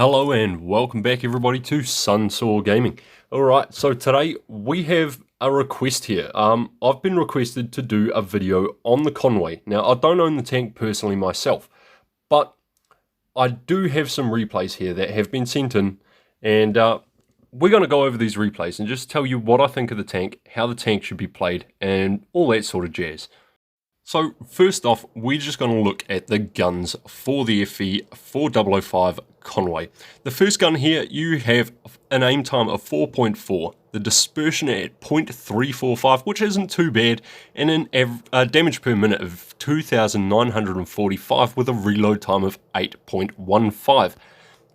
Hello and welcome back everybody to Sunsaw Gaming. Alright, so today we have a request here. I've been requested to do a video on the Conway. Now I don't own the tank personally myself, but I do have some replays here that have been sent in, and we're going to go over these replays and just tell you what I think of the tank, how the tank should be played, and all that sort of jazz. So first off, we're just going to look at the guns for the FE 4005 Conway. The first gun here, you have an aim time of 4.4, the dispersion at 0.345, which isn't too bad, and a damage per minute of 2,945 with a reload time of 8.15.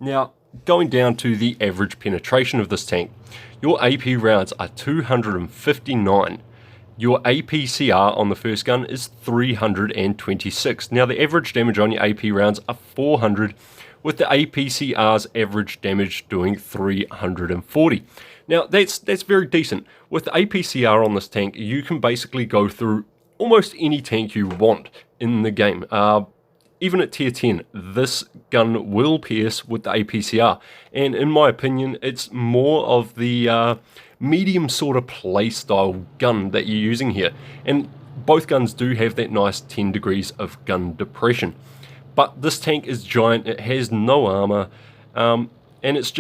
Now, going down to the average penetration of this tank, your AP rounds are 259. Your APCR on the first gun is 326. Now the average damage on your AP rounds are 400, with the APCR's average damage doing 340. Now that's very decent. With the APCR on this tank, you can basically go through almost any tank you want in the game. Even at tier 10, this gun will pierce with the APCR, and in my opinion, it's more of the medium sort of play style gun that you're using here, and both guns do have that nice 10 degrees of gun depression. But this tank is giant, it has no armor, and it's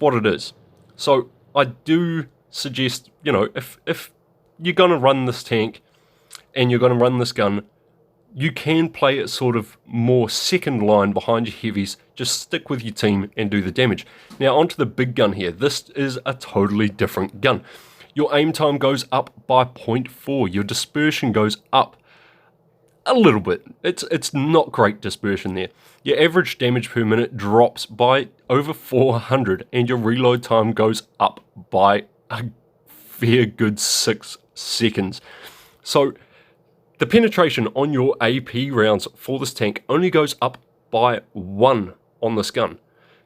what it is. So I do suggest, you know, if you're gonna run this tank and you're gonna run this gun, you can play it sort of more second line behind your heavies, just stick with your team and do the damage. Now onto the big gun here, this is a totally different gun. Your aim time goes up by 0.4, your dispersion goes up a little bit. It's not great dispersion there. Your average damage per minute drops by over 400 and your reload time goes up by a fair good 6 seconds. So the penetration on your AP rounds for this tank only goes up by 1 on this gun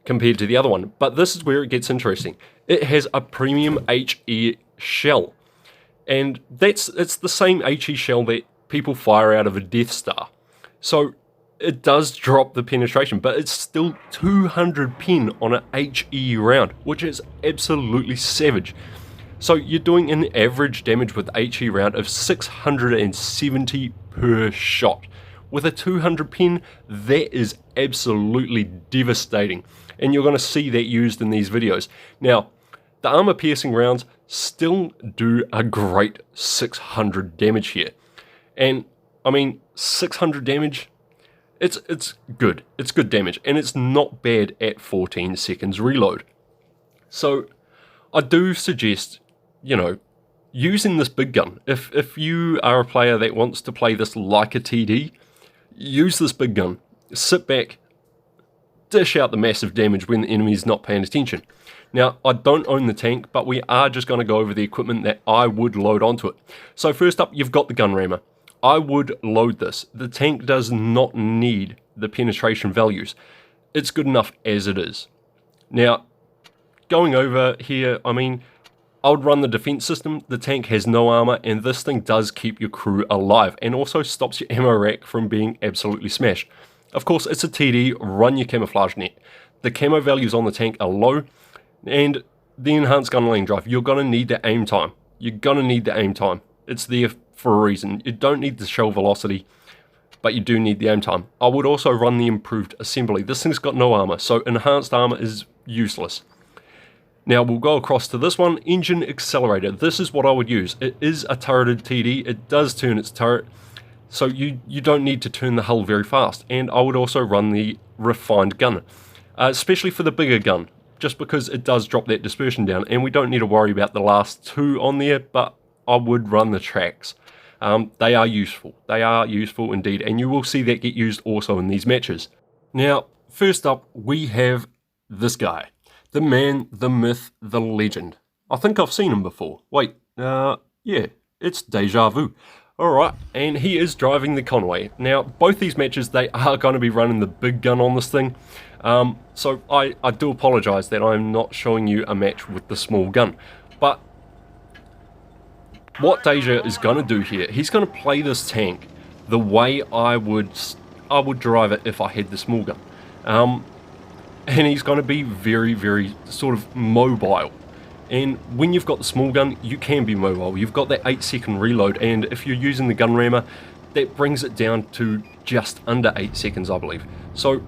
compared to the other one. But this is where it gets interesting. It has a premium HE shell, and it's the same HE shell that people fire out of a Death Star. So it does drop the penetration, but it's still 200 pen on an HE round, which is absolutely savage. So you're doing an average damage with HE round of 670 per shot. With a 200 pen, that is absolutely devastating. And you're going to see that used in these videos. Now, the armor piercing rounds still do a great 600 damage here. And, I mean, 600 damage, it's good. It's good damage. And it's not bad at 14 seconds reload. So, I do suggest, you know, using this big gun. If you are a player that wants to play this like a TD, use this big gun. Sit back, dish out the massive damage when the enemy is not paying attention. Now, I don't own the tank, but we are just going to go over the equipment that I would load onto it. So first up, you've got the gun rammer. I would load this. The tank does not need the penetration values. It's good enough as it is. Now, going over here, I mean, I would run the defense system. The tank has no armor, and this thing does keep your crew alive and also stops your ammo rack from being absolutely smashed. Of course, it's a TD, run your camouflage net. The camo values on the tank are low, and the enhanced gun lane drive, you're going to need the aim time. You're going to need the aim time. It's there for a reason. You don't need the shell velocity, but you do need the aim time. I would also run the improved assembly. This thing's got no armor, so enhanced armor is useless. Now we'll go across to this one, engine accelerator. This is what I would use. It is a turreted TD. It does turn its turret, so you don't need to turn the hull very fast. And I would also run the refined gun, especially for the bigger gun, just because it does drop that dispersion down, and we don't need to worry about the last 2 on there, but I would run the tracks. They are useful. They are useful indeed, and you will see that get used also in these matches. Now, first up, we have this guy. The man, the myth, the legend. I think I've seen him before. Wait, yeah, it's deja vu. Alright, and he is driving the Conway. Now, both these matches, they are going to be running the big gun on this thing. So I do apologise that I'm not showing you a match with the small gun. But what Deja is going to do here, he's going to play this tank the way I would drive it if I had the small gun. and he's going to be very, very sort of mobile. And when you've got the small gun, you can be mobile. You've got that 8-second reload, and if you're using the gun rammer, that brings it down to just under 8 seconds, I believe. So,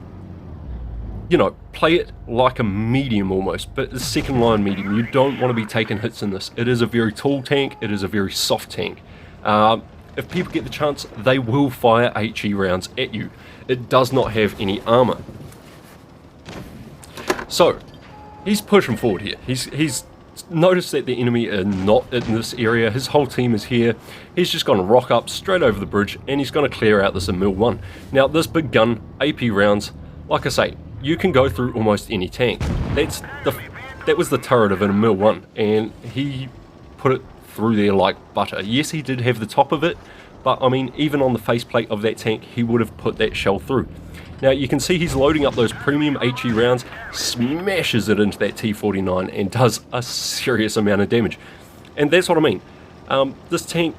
you know, play it like a medium almost, but the second line medium. You don't want to be taking hits in this. It is a very tall tank. It is a very soft tank. If people get the chance, they will fire HE rounds at you. It does not have any armor. So, he's pushing forward here. He's noticed that the enemy are not in this area. His whole team is here. He's just going to rock up straight over the bridge, and he's going to clear out this in mil 1. Now, this big gun, AP rounds, like I say, you can go through almost any tank. That was the turret of it in mil 1, and he put it through there like butter. Yes, he did have the top of it, but I mean, even on the faceplate of that tank, he would have put that shell through. Now you can see he's loading up those premium HE rounds, smashes it into that T49 and does a serious amount of damage. And that's what I mean. This tank,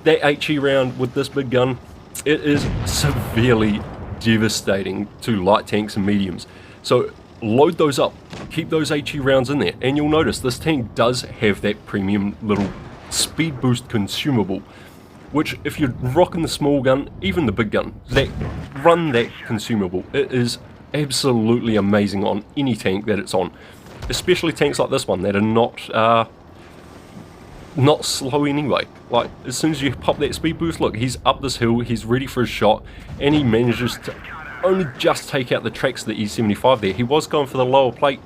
that HE round with this big gun, it is severely devastating to light tanks and mediums. So load those up, keep those HE rounds in there, and you'll notice this tank does have that premium little speed boost consumable, which if you're rocking the small gun, even the big gun, run that consumable. It is absolutely amazing on any tank that it's on, especially tanks like this one that are not slow anyway. Like, as soon as you pop that speed boost, look, he's up this hill, he's ready for a shot, and he manages to only just take out the tracks of the E75 there. He was going for the lower plate,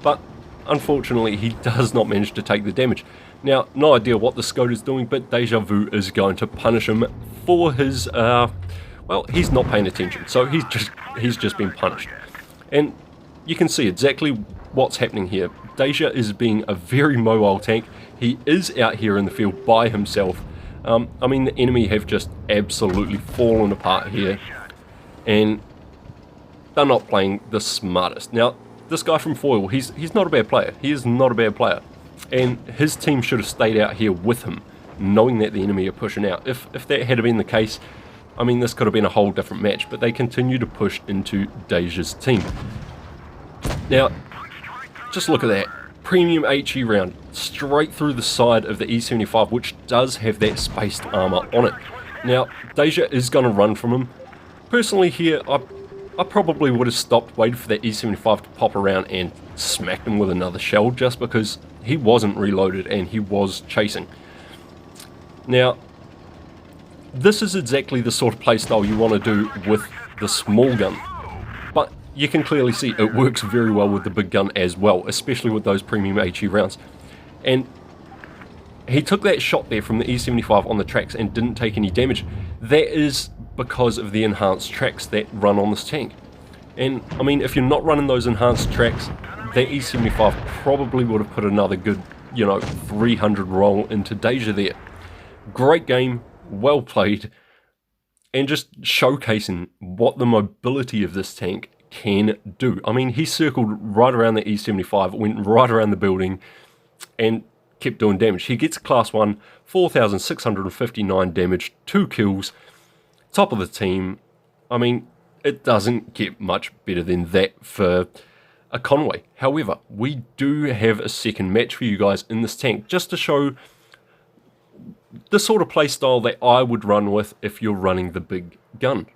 but unfortunately he does not manage to take the damage. Now, no idea what the Scot is doing, but Deja Vu is going to punish him for his, well, he's not paying attention, so he's just been punished. And you can see exactly what's happening here. Deja is being a very mobile tank. He is out here in the field by himself. I mean, the enemy have just absolutely fallen apart here, and they're not playing the smartest. Now, this guy from Foil, he's not a bad player. He is not a bad player. And his team should have stayed out here with him, knowing that the enemy are pushing out. If that had been the case, I mean, this could have been a whole different match, but they continue to push into Deja's team. Now, just look at that. Premium HE round, straight through the side of the E75, which does have that spaced armor on it. Now, Deja is going to run from him. Personally here, I probably would have stopped, waited for that E75 to pop around and smacked him with another shell, just because he wasn't reloaded and he was chasing. Now, this is exactly the sort of playstyle you want to do with the small gun, but you can clearly see it works very well with the big gun as well, especially with those premium HE rounds. And he took that shot there from the E75 on the tracks and didn't take any damage. That is because of the enhanced tracks that run on this tank. And I mean, if you're not running those enhanced tracks, that E75 probably would have put another good, 300 roll into Deja there. Great game, well played, and just showcasing what the mobility of this tank can do. I mean, he circled right around the E75, went right around the building, and kept doing damage. He gets class 1, 4,659 damage, 2 kills, top of the team. I mean, it doesn't get much better than that for a Conway. However, we do have a second match for you guys in this tank, just to show the sort of playstyle that I would run with if you're running the big gun.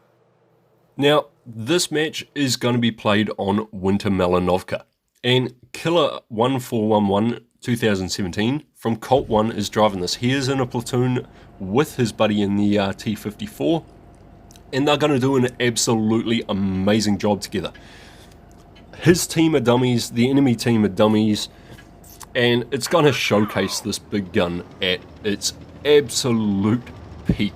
Now, this match is going to be played on Winter Malinovka, and Killer 1411 2017 from Colt 1 is driving this. He is in a platoon with his buddy in the T54, and they're going to do an absolutely amazing job together. His team are dummies, the enemy team are dummies, and it's going to showcase this big gun at its absolute peak.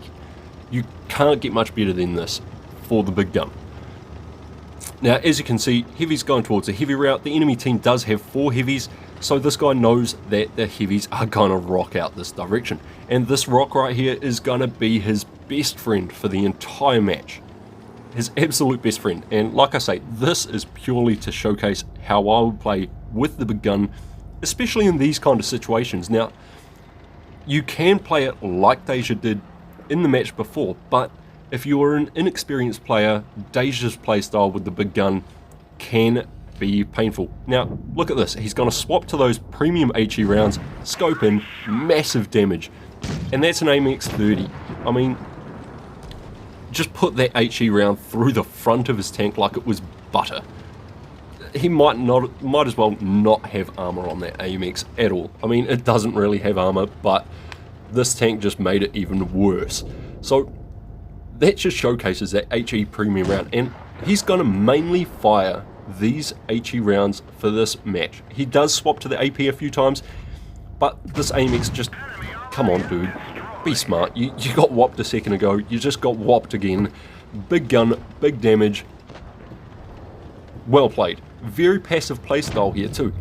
You can't get much better than this for the big gun. Now, as you can see, heavy's going towards a heavy route. The enemy team does have 4 heavies, so this guy knows that the heavies are going to rock out this direction. And this rock right here is going to be his best friend for the entire match. His absolute best friend. And like I say, this is purely to showcase how I would play with the big gun, especially in these kind of situations. Now, you can play it like Deja did in the match before, but if you're an inexperienced player, Deja's playstyle with the big gun can be painful. Now, look at this. He's going to swap to those premium HE rounds, scope in, massive damage. And that's an AMX 30. I mean, just put that HE round through the front of his tank like it was butter. He might as well not have armor on that AMX at all. I mean, it doesn't really have armor, but this tank just made it even worse. So that just showcases that HE premium round, and he's going to mainly fire these HE rounds for this match. He does swap to the AP a few times, but this AMX just, come on dude, be smart. You got whopped a second ago, you just got whopped again. Big gun, big damage, well played. Very passive playstyle here too,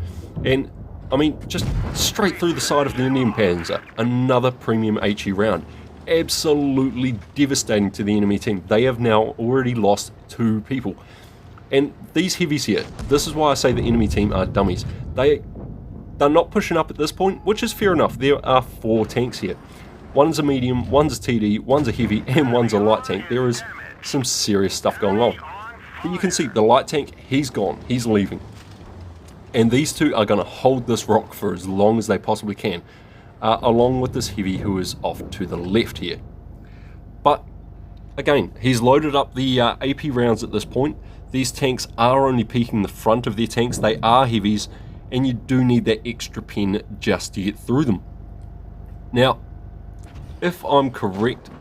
and I mean, just straight through the side of the Indian Panzer, another premium HE round. Absolutely devastating to the enemy team. They have now already lost 2 people. And these heavies here, this is why I say the enemy team are dummies. They're not pushing up at this point, which is fair enough. There are 4 tanks here. One's a medium, one's a TD, one's a heavy, and one's a light tank. There is some serious stuff going on. But you can see the light tank, he's gone, he's leaving. And these 2 are going to hold this rock for as long as they possibly can. Along with this heavy who is off to the left here. But again, he's loaded up the AP rounds at this point. These tanks are only peeking the front of their tanks. They are heavies, and you do need that extra pen just to get through them. Now, if I'm correct,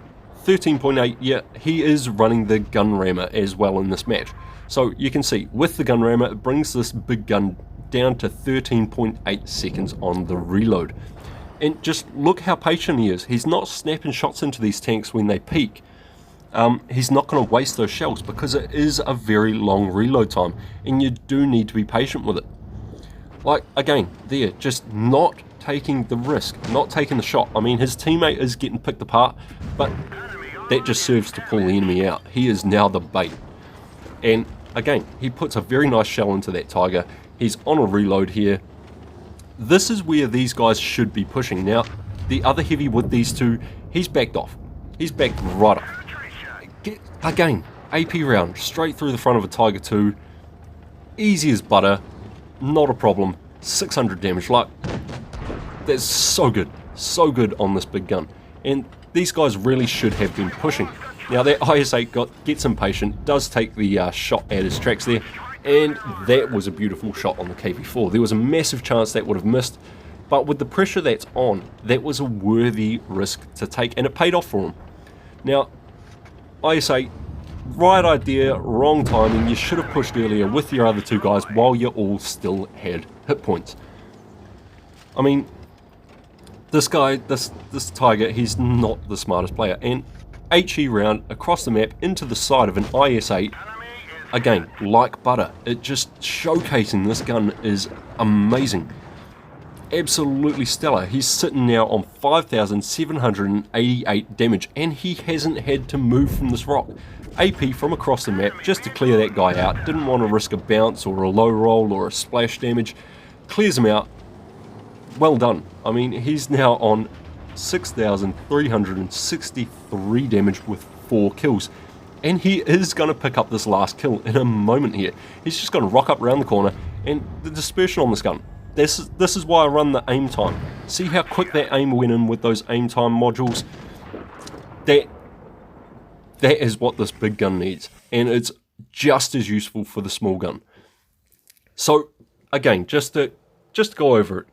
13.8, yeah, he is running the gun rammer as well in this match. So you can see with the gun rammer, it brings this big gun down to 13.8 seconds on the reload. And just look how patient he is. He's not snapping shots into these tanks when they peak. He's not going to waste those shells because it is a very long reload time, and you do need to be patient with it. Like, again, there, just not taking the risk, not taking the shot. I mean, his teammate is getting picked apart, but that just serves to pull the enemy out. He is now the bait. And again, he puts a very nice shell into that Tiger. He's on a reload here. This is where these guys should be pushing. Now, the other heavy with these 2, he's backed off. He's backed right off. Again, AP round, straight through the front of a Tiger 2. Easy as butter, not a problem. 600 damage, like, that's so good on this big gun. And these guys really should have been pushing. Now, that IS-8 gets impatient, does take the shot at his tracks there. And that was a beautiful shot on the KV-4. There was a massive chance that would have missed, but with the pressure that's on, that was a worthy risk to take, and it paid off for him. Now, IS-8, right idea, wrong timing. You should have pushed earlier with your other 2 guys while you all still had hit points. I mean, this guy, this Tiger, he's not the smartest player, and HE round across the map into the side of an IS-8. Again, like butter, it just showcasing this gun is amazing. Absolutely stellar. He's sitting now on 5,788 damage, and he hasn't had to move from this rock. AP from across the map just to clear that guy out. Didn't want to risk a bounce or a low roll or a splash damage. Clears him out. Well done. I mean, he's now on 6,363 damage with 4 kills. And he is going to pick up this last kill in a moment here. He's just going to rock up around the corner, and the dispersion on this gun. This is why I run the aim time. See how quick that aim went in with those aim time modules? That is what this big gun needs, and it's just as useful for the small gun. So again, just to go over it,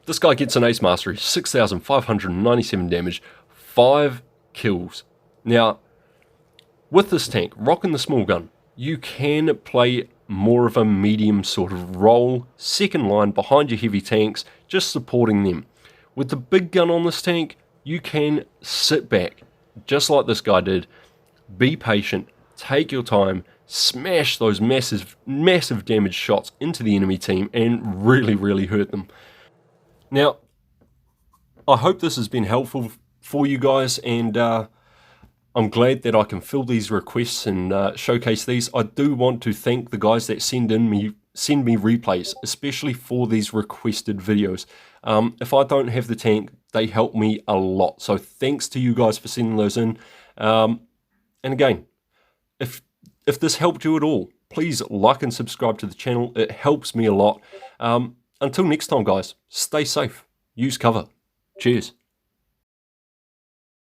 this guy gets an ace mastery, 6,597 damage, 5 kills. Now, with this tank, rocking the small gun, you can play more of a medium sort of role, second line behind your heavy tanks, just supporting them. With the big gun on this tank, you can sit back, just like this guy did, be patient, take your time, smash those massive damage shots into the enemy team, and really hurt them. Now, I hope this has been helpful for you guys, and I'm glad that I can fill these requests and showcase these. I do want to thank the guys that send me replays, especially for these requested videos. If I don't have the tank, they help me a lot. So thanks to you guys for sending those in. And again, if this helped you at all, please like and subscribe to the channel. It helps me a lot. Until next time, guys, stay safe. Use cover. Cheers.